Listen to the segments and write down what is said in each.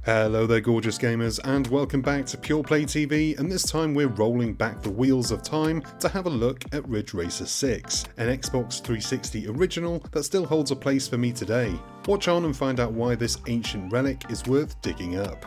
Hello there gorgeous gamers and welcome back to Pure Play TV, and this time we're rolling back the wheels of time to have a look at Ridge Racer 6, an Xbox 360 original that still holds a place for me today. Watch on and find out why this ancient relic is worth digging up.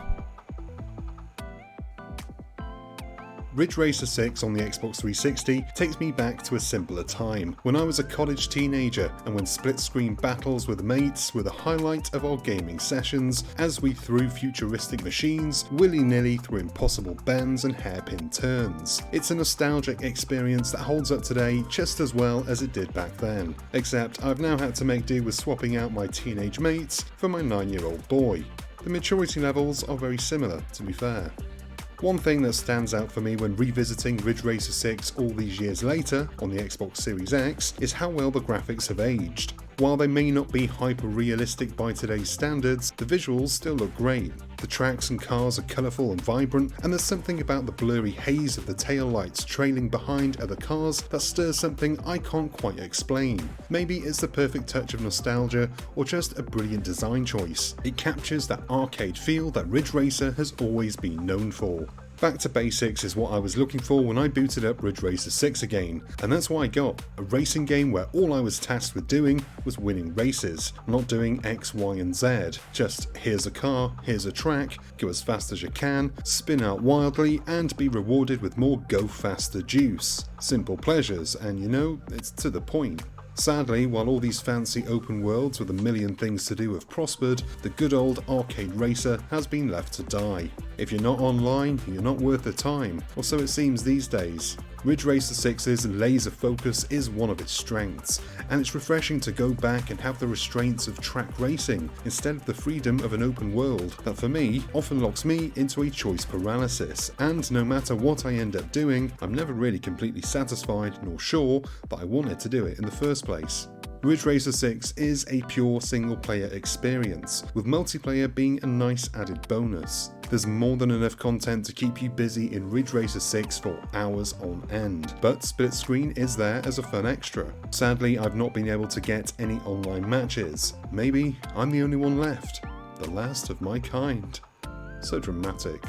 Ridge Racer 6 on the Xbox 360 takes me back to a simpler time, when I was a college teenager and when split-screen battles with mates were the highlight of our gaming sessions as we threw futuristic machines willy-nilly through impossible bends and hairpin turns. It's a nostalgic experience that holds up today just as well as it did back then, except I've now had to make do with swapping out my teenage mates for my 9-year-old boy. The maturity levels are very similar, to be fair. One thing that stands out for me when revisiting Ridge Racer 6 all these years later on the Xbox Series X is how well the graphics have aged. While they may not be hyper-realistic by today's standards, the visuals still look great. The tracks and cars are colourful and vibrant, and there's something about the blurry haze of the tail lights trailing behind other cars that stirs something I can't quite explain. Maybe it's the perfect touch of nostalgia or just a brilliant design choice. It captures that arcade feel that Ridge Racer has always been known for. Back to basics is what I was looking for when I booted up Ridge Racer 6 again, and that's what I got, a racing game where all I was tasked with doing was winning races, not doing X, Y and Z. Just here's a car, here's a track, go as fast as you can, spin out wildly and be rewarded with more go faster juice. Simple pleasures, and you know, it's to the point. Sadly, while all these fancy open worlds with a million things to do have prospered, the good old arcade racer has been left to die. If you're not online, you're not worth the time, or so it seems these days. Ridge Racer 6's laser focus is one of its strengths, and it's refreshing to go back and have the restraints of track racing instead of the freedom of an open world that for me often locks me into a choice paralysis, and no matter what I end up doing, I'm never really completely satisfied nor sure that I wanted to do it in the first place. Ridge Racer 6 is a pure single-player experience, with multiplayer being a nice added bonus. There's more than enough content to keep you busy in Ridge Racer 6 for hours on end, but split screen is there as a fun extra. Sadly, I've not been able to get any online matches. Maybe I'm the only one left, the last of my kind. So dramatic.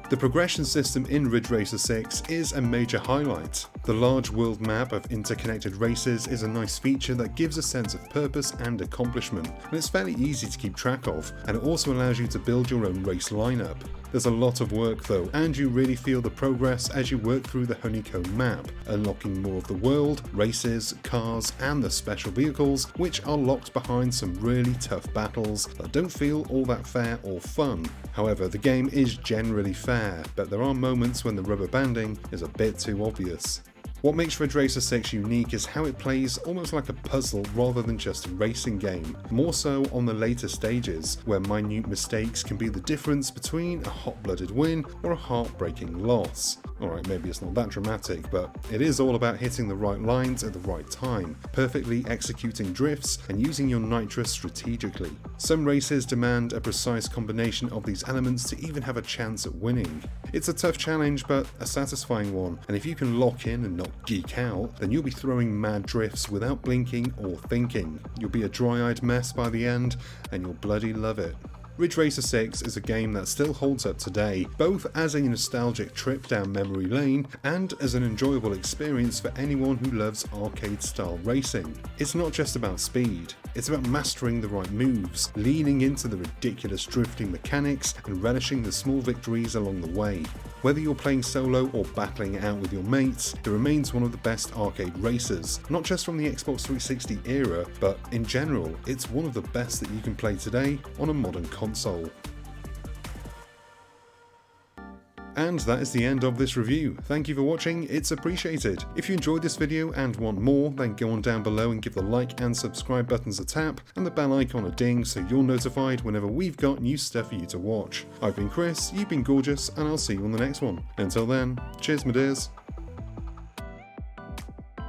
The progression system in Ridge Racer 6 is a major highlight. The large world map of interconnected races is a nice feature that gives a sense of purpose and accomplishment, and it's fairly easy to keep track of, and it also allows you to build your own race lineup. There's a lot of work though, and you really feel the progress as you work through the honeycomb map, unlocking more of the world, races, cars, and the special vehicles, which are locked behind some really tough battles that don't feel all that fair or fun. However, the game is generally fair, but there are moments when the rubber banding is a bit too obvious. What makes Ridge Racer 6 unique is how it plays almost like a puzzle rather than just a racing game, more so on the later stages, where minute mistakes can be the difference between a hot-blooded win or a heartbreaking loss. Alright, maybe it's not that dramatic, but it is all about hitting the right lines at the right time, perfectly executing drifts and using your nitrous strategically. Some races demand a precise combination of these elements to even have a chance at winning. It's a tough challenge, but a satisfying one, and if you can lock in and not geek out, then you'll be throwing mad drifts without blinking or thinking. You'll be a dry-eyed mess by the end, and you'll bloody love it. Ridge Racer 6 is a game that still holds up today, both as a nostalgic trip down memory lane and as an enjoyable experience for anyone who loves arcade-style racing. It's not just about speed, it's about mastering the right moves, leaning into the ridiculous drifting mechanics and relishing the small victories along the way. Whether you're playing solo or battling it out with your mates, it remains one of the best arcade racers, not just from the Xbox 360 era, but in general, it's one of the best that you can play today on a modern console. And that is the end of this review. Thank you for watching, it's appreciated. If you enjoyed this video and want more, then go on down below and give the like and subscribe buttons a tap and the bell icon a ding so you're notified whenever we've got new stuff for you to watch. I've been Chris, you've been gorgeous, and I'll see you on the next one. Until then, cheers my dears.